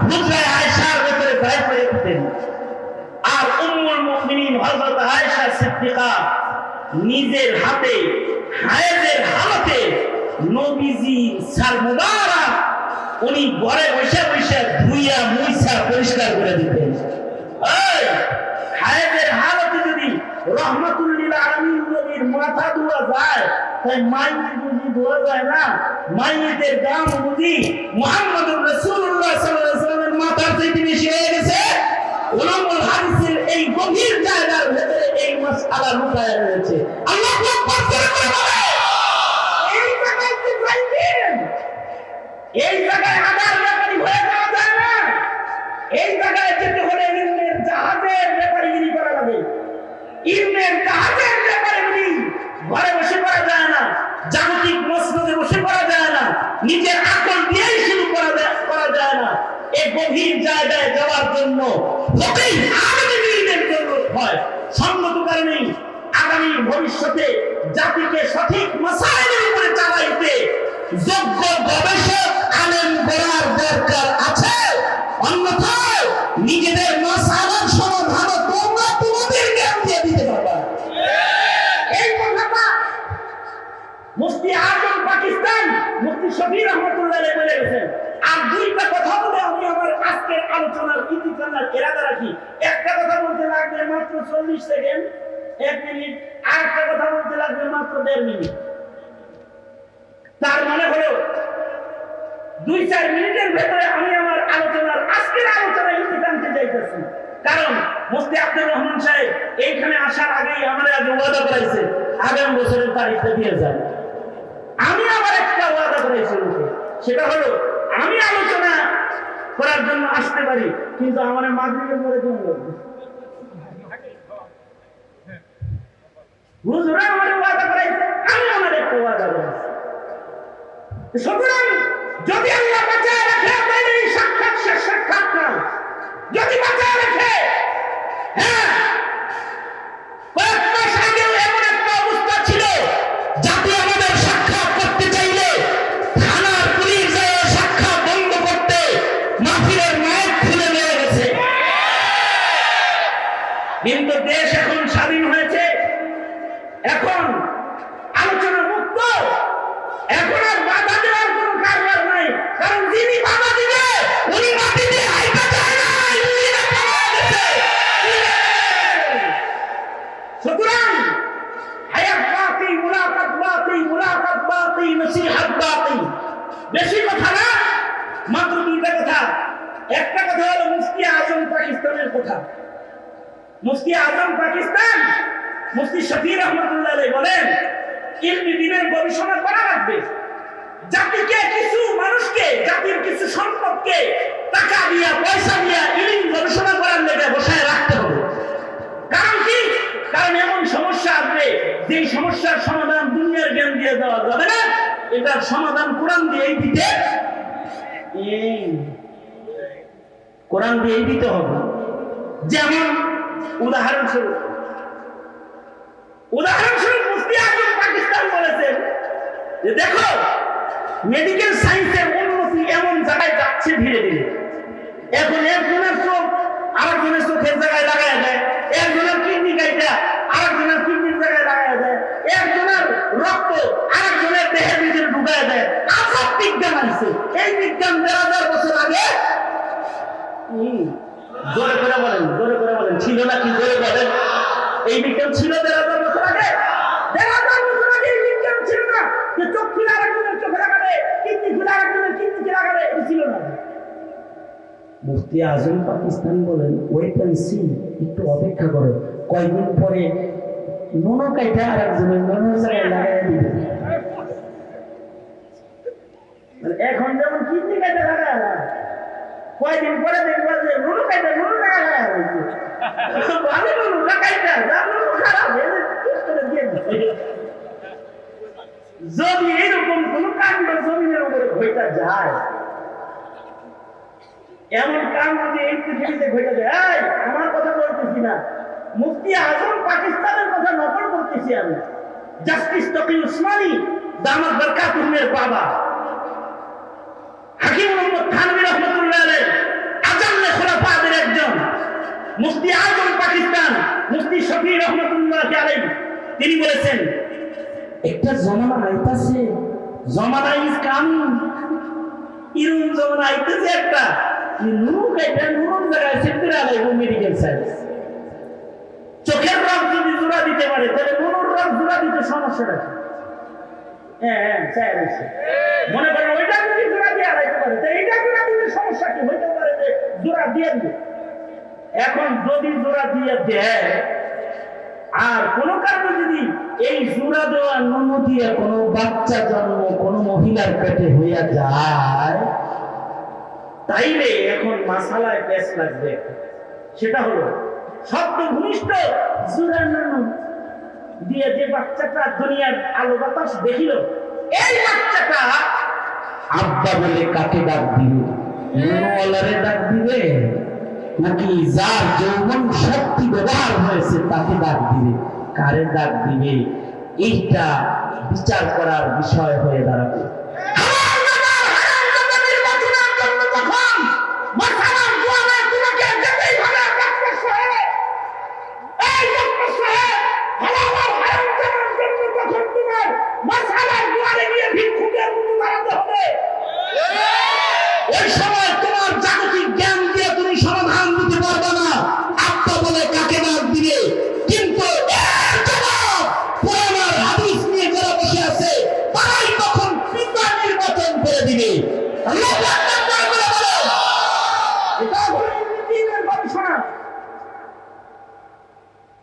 হুজরা আয়েশার ভিতরে বাইর করে দিতেন। আর উম্মুল মুমিনিন হযরত আয়েশা সিদ্দিকা নিজের হাতে হায়েজের হালতে নবীজি সার মুবারক উনি ঘরে বসে বসে ধুইয়া মুইসা পরিষ্কার করে দিতেন। এই হায়েজের হালত রহমাতুল লিল আলামিন নবীর মাথা ধোয়া যায়, তাই মাইয়িত বুঝি ধোয়া যায় না? মাইয়িতের দাম বুঝি মুহাম্মদুর রাসূলুল্লাহ সাল্লাল্লাহু আলাইহি ওয়াসাল্লামের মাথার থেকে বেশি হয়ে গেছে? উলামাউল হাদিসের এই গভীর জায়গার ভিতরে এই মাসআলা লুকায়া রয়েছে। আল্লাহু আকবার করে বলে, এই জায়গায় কি পাইবেন? এই জায়গায় আবার ব্যাপারী হয়ে যাওয়া যায় না। এই জায়গায় যেতে হলে ইলমের জাহাজের ব্যাপারীগিরি করা লাগে। ইলমের জাহাজের ব্যাপারীগিরি ঘরে বসে করা যায় না, জাগতিক মসনদে বসে করা যায় না, নিজের আকল দিয়েই শুরু করা যায় না। এই গভীর জায়গায় যাওয়ার জন্য লোকেই আলেম ইলমের জরুরত হয়। সঙ্গত কারণেই আগামী ভবিষ্যতে জাতিকে সঠিক মাসাইলের উপরে চালাইতে যোগ্য গবেষক আলেম করার দরকার আছে। অন্যথায় নিজেদের মাসাইলের সমাধান তোমরা তোমাদের জ্ঞান দিয়ে দিতে পারবা। এই কথাটা মুফতি আজম পাকিস্তান মুফতি শফি রহমাতুল্লাহ আলাইহি বলে গেছেন। আর দুইটা কথা বলে আমি আমার আজকের আলোচনার ইতি টানার ইরাদা রাখি। একটা কথা বলতে লাগবে মাত্র 40 সেকেন্ড, 1 মিনিট, আর একটা কথা বলতে লাগবে মাত্র 1.5 মিনিট। তার মানে হলো 2-4 মিনিটের ভেতরে আমি আমার আলোচনার আজকের আলোচনা ইতি টানতে যাইতেছি। কারণ মুফতি আব্দুর রহমান সাহেব এইখানে আসার আগেই আমাদের আগে ওয়াদা করাইছে আগামী বছরের তারিখটা দিয়ে যান। আমি আবার একটা ওয়াদা করেছি, সেটা হলো আমি আলোচনা করার জন্য আসতে পারি, কিন্তু আমার মাগরিবের পরে কোন লাগবে হুজুরা আমার ওয়াদা করাইছে, আমি আমার একটা ওয়াদা করেছি। সুতরাং যদি আল্লাহ বাঁচায় রাখে তাহলে এই সাক্ষাৎ শেষ সাক্ষাৎ না, যদি বাঁচায় রাখে। হ্যাঁ, কয়েক মাস আগেও এমন একটা অবস্থা ছিল, যাতে আমাদের সাক্ষাৎ করতে চাইলে থানার পুলিশ যায় সাক্ষাৎ বন্ধ করতে মাহফিলের মাইক খুলে নিয়ে গেছে। কিন্তু দেশ এখন স্বাধীন হয়েছে, এখন আলোচনা মুক্ত, এখন আর বাধা দেওয়ার কোনো কারবার নাই। কারণ যিনি বাধা দিবে উনি মাটিতে আইতে চায় না, সুতরাং হায়াত বাকি, মুলাকাত বাকি, মুলাকাত বাকি, নসিহত বাকি। বেশি কথা না, মাত্র 2টা কথা। একটা কথা হলো মুফতি আজম পাকিস্তানের কথা। মুফতি আজম পাকিস্তান মুফতি শফি রহমাতুল্লাহ আলাইহি বলেন, ইলমি দ্বীনের গবেষণা করা লাগবে। জাতিকে কিছু মানুষকে, জাতির কিছু সম্পদকে টাকা দিয়া পয়সা দিয়া ইলম গবেষণা করার লেগে বসায় রাখতে হবে। কারণ কি? কারণ এমন সমস্যা আসবে যে সমস্যার সমাধান দুনিয়ার জ্ঞান দিয়ে দেওয়া যাবে না, এটার সমাধান কোরআন দিয়েই দিতে, কোরআন দিয়েই দিতে হবে। যেমন উদাহরণস্বরূপ মুফতি আজম পাকিস্তান বলেছেন যে দেখো, মেডিকেল সায়েন্সের উন্নতি এমন জায়গায় যাচ্ছে ধীরে ধীরে। এখন একজনের চোখ আরেকজনের চোখের জায়গায় লাগায় দেয়, একজনের কিডনি কাইটা আরেকজনের কিডনির জায়গায় লাগায় দেয়, একজনের রক্ত আরেকজনের দেহের ভিতরে ঢুকায় দেয়। আজব বিজ্ঞান আছে। এই বিজ্ঞান 1000 বছর আগে জোরে করে বলেন, জোরে করে বলেন, ছিল নাকি? জোরে বলেন, এই বিজ্ঞান ছিল 1000 বছর আগে? 1000 বছর আগে এই বিজ্ঞান ছিল না যে চোখ খুলে আরেকজনের চোখে লাগাবে, কিডনি খুলে আরেকজনের কিডনিতে লাগাবে, এটা ছিল না। মুফতি আজম পাকিস্তান বলেন, ওয়েট এন্ড সি, একটু অপেক্ষা করো, কয়েকদিন পরে নুনো কাইটা আরেকজনের নুনোর জায়গায় লাগাই দিবে। এখন যেমন কিডনি কাইটা লাগায় না, কয়েকদিন পরে দেখবা যে নুনো কাইটা নুনো জায়গায় লাগায় হয়েছে। ভালো নুনো কাইটা, যা নুনো খারাপ করে দিয়ে দিচ্ছে। যদি এরকম কোন কাণ্ড জমিনের উপরে ঘটা যায়, এমন কাম যদি এই পৃথিবীতে ঘটে যায়, আমার কথা বলতেছি না, মুফতি আজম পাকিস্তানের কথা নকল করতেছি আমি। জাস্টিস তকি উসমানী দামাত বরকাতুহুমের বাবা হাকিম মোহাম্মদ থানভী রহমাতুল্লাহ আলাইহি আজাল্লে খুলাফাদের একজন, মুফতি আজম পাকিস্তান মুফতি শফি রহমাতুল্লাহ আলাইহি, তিনি বলেছেন, একটা জমানা আইতাছে, জমানা ইজ কামিং, ইরুন জমানা আইতাছে একটা, নুরুক এটা নুরুর জায়গায় সেন্টারে আলাইবো মেডিকেল সায়েন্স। চোখের রোগ যদি জোড়া দিতে পারে, তাহলে মনোরম জোড়া দিতে সমস্যা আছে। মনে করেন ওইটা যদি জোড়া দিয়ে আড়াইতে পারে, তো এইটা জোড়া দিতে সমস্যা কি হইতে পারে যে জোড়া দিয়ে দিবে। এখন যদি জোড়া দিয়ে দেয় আর কোনো কারণে যদি এই জোড়া দেওয়া নুন দিয়ে কোনো বাচ্চা জন্ম কোনো মহিলার পেটে হইয়া যায়, তাইলে এখন মাসালায় পেশ লাগবে। সেটা হলো শব্দ ভূমিষ্ঠ জোড়া নুন দিয়ে যে বাচ্চাটা দুনিয়ার আলো বাতাস দেখিল, এই বাচ্চাটা আব্বা বলে কাকে ডাক দিবে? নুনওয়ালারে ডাক দিবে নাকি যার যৌবন শক্তি ব্যবহার হয়েছে তাকে ডাক দিবে? কারে ডাক দিবে? এইটা বিচার করার বিষয় হয়ে দাঁড়াবে। ওই সময় তোমার জাগতিক জ্ঞান দিয়ে তুমি সমাধান দিতে পারবে না আব্বা বলে কাকে ডাক দিবে। কিন্তু পুরানোর হাদিস নিয়ে যারা বসে আছে তারাই তখন পিতা নির্বাচন করে দিবে।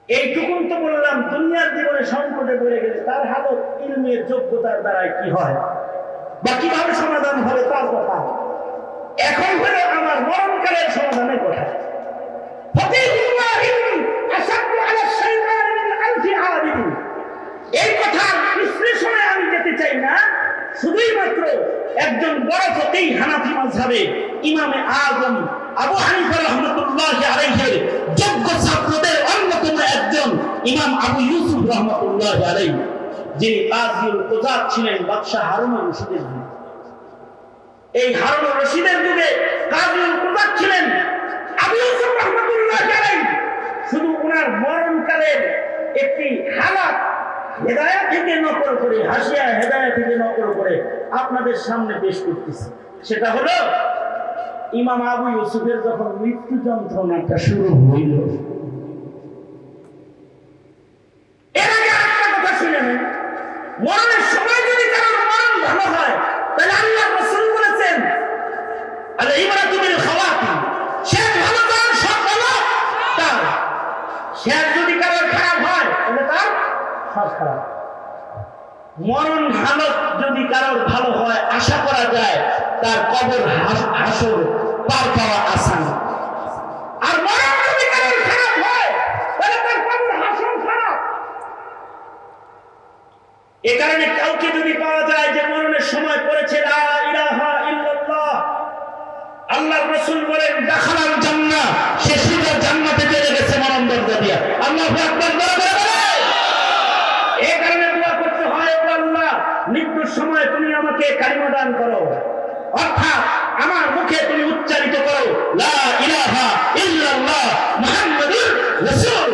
এইটুকুন তো বললাম, দুনিয়ার জীবনে সংকটে পড়ে গেলে তার হালত ইলমের যোগ্যতার দ্বারাই কি হয় বা কিভাবে সমাধান হবে তার কথা। এখন হলো আমার মরণকালের সমাধানের কথা। এই কথার বিশ্লেষণে আমি যেতে চাই না, শুধুই মাত্র একজন বড় ফকিহ হানাফি মাযহাবে ইমামে আযম আবু হানিফা রাহমাতুল্লাহি আলাইহির যোগ্য ছাত্রদের অন্যতম একজন ইমাম আবু ইউসুফ রাহমাতুল্লাহি আলাইহি, যিনি কাজীউল কুযাত ছিলেন বাদশা হারুনুর রশিদের যুগে। এই হারুনুর রশিদের যুগে কাজীউল কুযাত ছিলেন আবু ইউসুফ রাহমাতুল্লাহি আলাইহি। শুধু ওনার মরণকালের একটি হালাত হেদায়েত থেকে নকল করে, হাসিয়া হেদায়েত থেকে নকল করে আপনাদের সামনে পেশ করতেছি। সেটা হলো ইমাম আবু ইউসুফের যখন মৃত্যু যন্ত্রণাটা শুরু হইল, এর আগে একটা কথা শুনেন, মরণের সময় যদি কারোর মরণ ভালো হয় তাহলে আল্লাহ রাসূল বলেছেন আল ইবরাতু বিল খাওয়াতিম, শেষ ভালো তার সব ভালো তার, শেষ যদি কারোর খারাপ হয় তাহলে তার সব খারাপ। মরণ হালত যদি কারোর ভালো হয় আশা করা যায় তার কবর হাসর পার পাওয়া আসান, আর মরণ যদি কারোর খারাপ হয় তাহলে তার কবর হাসর খারাপ। এ কারণে কাউকে যদি পাওয়া যায় যে মরণের সময় পড়েছে লা ইলাহা ইল্লাল্লাহ, আল্লাহর রাসূল বলেন দাখালাল জান্নাহ, সে সিধা জান্নাতে চলে গেছে মরণ দরজা দিয়া। আল্লাহু আকবার বলে। এই কারণে দোয়া করতে হয়, ও আল্লাহ মৃত্যুর সময় তুমি আমাকে কালিমা দান করো, অর্থাৎ আমার মুখে তুমি উচ্চারিত করো লা ইলাহা ইল্লাল্লাহ মুহাম্মাদুর রাসূল।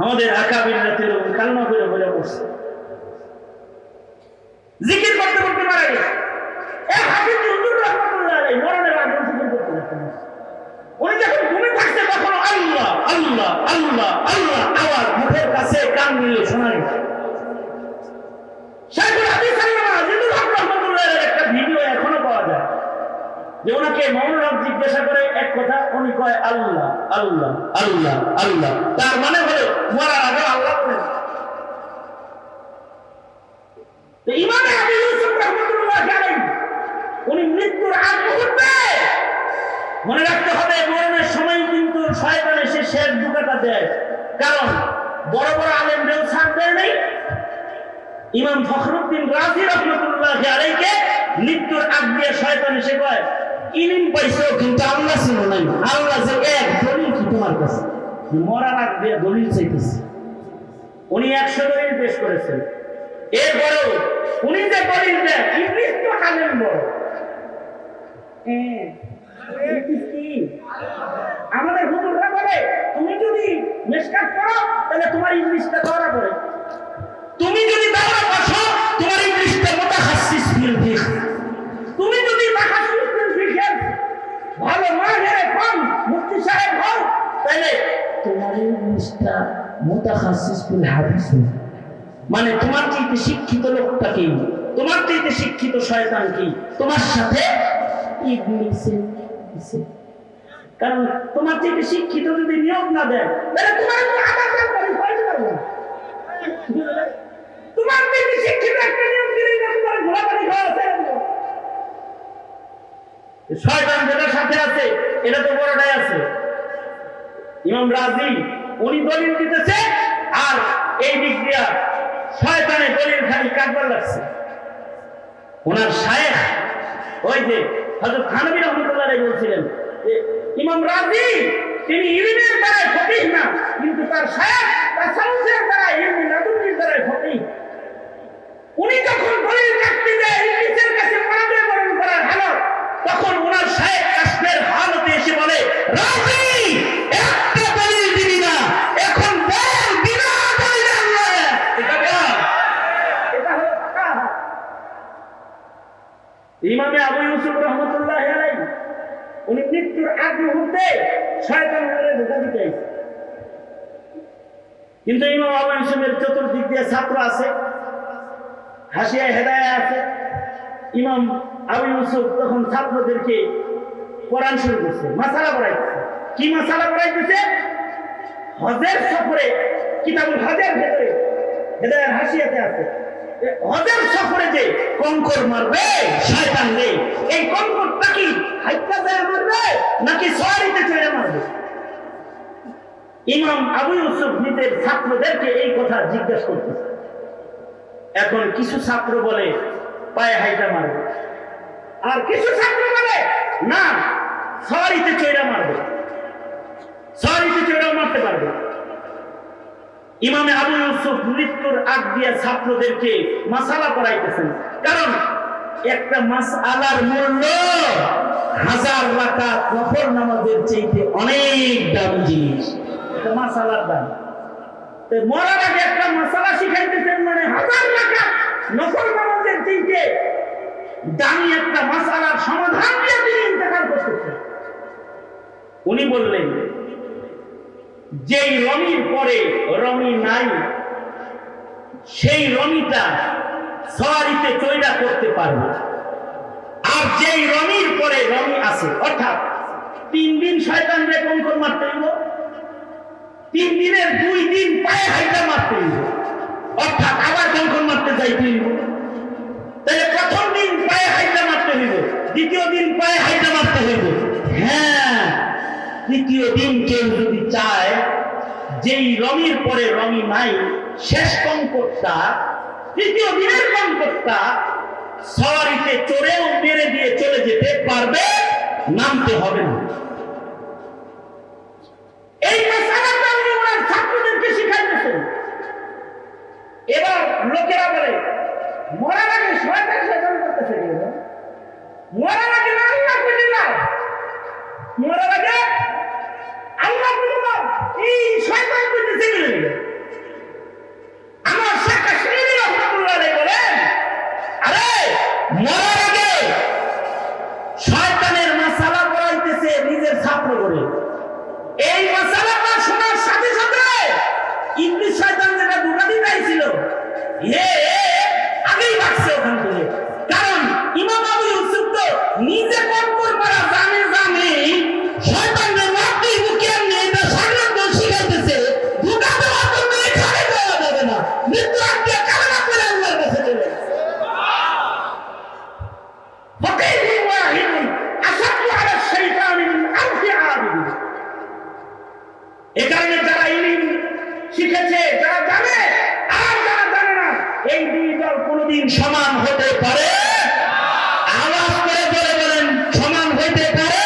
আমাদের আকাবিররা ছিল কালমা করে বলে বসে জিকির করতে করতে মারা গেছে। এই হাফিজ হুজুর রাহমাতুল্লাহ আলাইহি মরণের আগে জিকির করতে লাগতেন। উনি যখন ঘুমে থাকতেন তখন আল্লাহ আল্লাহ আল্লাহ আল্লাহ আওয়াজ মুখের কাছে কান মিলিয়ে শোনা গেছে। শাইখুল হাদিস আল্লামা আজিজুল হক রাহমাতুল্লাহ আলাইহির একটা ভিডিও এখনো পাওয়া যায়, যে ওনাকে মাওলানা জিজ্ঞাসা করে এক কথা, উনি কয় আল্লাহ আল্লাহ আল্লাহ আল্লাহ, তার মানে হলো মরার আগে আল্লাহ বলেন। তো ইমাম আবু ইউসুফ রাহমাতুল্লাহ আলাইহি উনি মৃত্যুর আগ মুহূর্তে মনে রাখতে হবে মরণের সময় কিন্তু শয়তান এসে শেষ দুটাটা দেয়, কারণ বড় বড় আলেমরাও ছাড় দেয় নাই। ইমাম ফখরুদ্দিন রাজি রাহমাতুল্লাহ আলাইহিকে মৃত্যুর আগ দিয়ে শয়তান এসে কয় ইলম পাইছো কিন্তু আল্লাহ ছিল নাই, আল্লাহ যে এক দলিল কি তোমার কাছে? মরার আগ দিয়ে দলিল চাইতেছে। উনি 100 দলিল পেশ করেছেন, এরপরেও উনি যে দলিল দেয় ইবলিস তো আলেম বড়। আমাদের হুজুররা বলে তুমি যদি মিশকাত পড়ো তাহলে তোমার ইংলিশটা ধরা পড়ে, তুমি যদি দাওরা বসো তোমার ইংলিশটা মুতাখাসসিস ফিল ফিকহ, তুমি যদি মুতাখাসসিস ফিল ফিকহ ভালো মাহের কম মুফতি সাহেব হও তাহলে তোমার ইংলিশটা মুতাখাসসিস বিল হাদিস, মানে তোমার চাইতে শিক্ষিত লোকটা কি, তোমার চাইতে শিক্ষিত শয়তান কি, তোমার সাথে ইবলিসে। কারণ তোমার চাইতে শিক্ষিত যদি নিয়োগ না দেয় তাহলে তোমার আবার পাইতে পারবে না। তোমার চাইতে শিক্ষিত একটা নিয়োগ দিলেই না তোমার ঘোড়া পানি খাওয়া আছে। শয়তান যেটা সাথে আছে এটা তো বড়টাই আছে। ইমাম রাজি উনি দলিল দিতেছে আর এই দিক দিয়া শয়তানে দলিল খালি কাটবার লাগছে। ওনার শায়েখ ওই যে হযরত থানভী রাহমাতুল্লাহ আলাইহি বলছিলেন যে ইমাম রাজি তিনি ইলমের দ্বারা ফকিহ না, কিন্তু তার শায়েখ তাসাউফের দ্বারা ইলমে লাদুনির দ্বারা ফকিহ। উনি যখন দলিল কাটতে যায় ইবলিসের কাছে পরাজয় বরণ করার হালত, তখন ওনার শায়েখ কাশফের হালতে এসে বলে, রাজি একটা দলিল দিবি না, এখন বল বিনা দলিলে আল্লাহ। এটা বল, এটা হলো ফাকাহ। ইমামে আবু ইউসুফ রাহমাতুল্লাহি আলাইহি উনি মৃত্যুর আগ মুহূর্তে শয়তানের ধোঁকা দিতে, কিন্তু ইমাম আবু ইউসুফের চতুর্দিক দিয়ে ছাত্র আছে, হাসিয়া হেদায়া আছে। ইমাম আবু ইউসুফ তখন ছাত্রদেরকে কোরআন শুরু করছে, মাসালা পড়াইতেছে। কি মাসালা পড়াইতেছে? হজের সফরে, কিতাবুল হজের ভেতরে হেদায়ার হাসিয়াতে আছে, হজের সফরে যে কঙ্কর মারবে শয়তান রে, এই কঙ্করটা কি হাইটা যায় মারবে নাকি সওয়ারিতে চড়ে মারবে? ইমাম আবু ইউসুফ নিজের ছাত্রদেরকে এই কথা জিজ্ঞাসা করতেছে। এখন কিছু ছাত্র বলে পায়ে হাইটা মারবে, আর কিছু ছাত্র বলে না সওয়ারিতে চড়ে মারবে, সওয়ারিতে চড়েও মারতে পারবে। ইমামে আবু ইউসুফ মৃত্যুর আগ দিয়ে ছাত্রদেরকে মাসালা পড়াইতেছেন, কারণ একটা মাসআলার মূল্য 1000 রাকাত নফল নামাজের চাইতে অনেক দামি জিনিস। এটা মাসালার দাম। তো মরার আগে একটা মাসালা শিখাইতেছেন, মানে 1000 রাকাত নফল নামাজের চাইতে দামি একটা মাসআলার সমাধান দিয়ে তিনি ইন্তেকাল করতেছেন। উনি বললেন, যেই রমির পরে রমি নাই, সেই রমিটা সওয়ারিতে চৈরা করতে পারবে, আর যেই রমির পরে রমি আছে, অর্থাৎ 3 দিন শয়তানরে কঙ্কর মারতে হইব, 3 দিনের 2 দিন পায়ে হাইটা মারতে হইব, অর্থাৎ আবার কঙ্কর মারতে যাইতে হইব। তাহলে প্রথম দিন পায়ে হাইটা মারতে হইব, দ্বিতীয় দিন পায়ে হাইটা মারতে হইব। হ্যাঁ, তৃতীয় দিন কেউ যদি চায় যেই রমির পরে রমি নাই, শেষ কঙ্করটা, তৃতীয় দিনের কঙ্করটা সওয়ারিতে চড়েও মেরে দিয়ে চলে যেতে পারবে, নামতে হবে না। এই মাসালাটা উনি ওনার ছাত্রদেরকে শিখাইতেছেন। এবার লোকেরা বলে মরার আগে শয়তান শয়তান করতেছে, মরার আগে না আল্লাহ বুঝিল্লাহ, মরার আগে আল্লাহ বুঝিল্লাহ, এই শয়তান বুঝতেছে কি? আমার শেখ কাশ্মীরি রাহমাতুল্লাহ আলাইহি বলেন, আরে মরার আগে শয়তানের মাসালা পড়াইতেছে নিজের ছাত্র করে। এই মাসালাটা শোনার সাথে সাথে ইবলিস শয়তান যেটা ধোঁকা দিতে আইছিল, আগেই ভাগছে ওখান থেকে। কারণ ইমাম আবু ইউসুফ তো নিজে কঙ্কর মারা জানে শয়তানের মারতেই বুকে নিয়ে এটা সাংবাদিক শিখাইতেছে, ধোঁকা দেওয়ার জন্য এখানে দেওয়া যাবে না, মৃত্যু আগে কারণা করে আল্লাহর কাছে চলে ফকিহুল ওয়াহিদুন আসাদু আলা শাইতানি মিন আলফি আবিদ। এই কারণে যারা ইলম শিখেছে, যারা জানে আর যারা জানে না, এই দুই দল কোনোদিন সমান হতে পারে? আওয়াজ করে বলে বলেন, সমান হইতে পারে?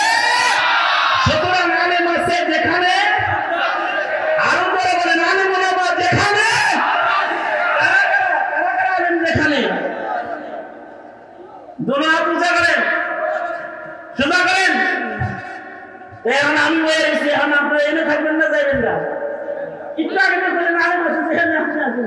সুতরাং আলেম আছে যেখানে, আরো করে বলেন আলেম ওলামা যেখানে, কারা আলেম যেখানে, দোনো হাত উঁচা করেন, সোজা করেন। এখন আমি বলে এসেছি, এখন আপনারা এনে থাকবেন না, যাইবেন না, একটু আগে বলেন আলেম আছে যেখানে, আপনি আছেন।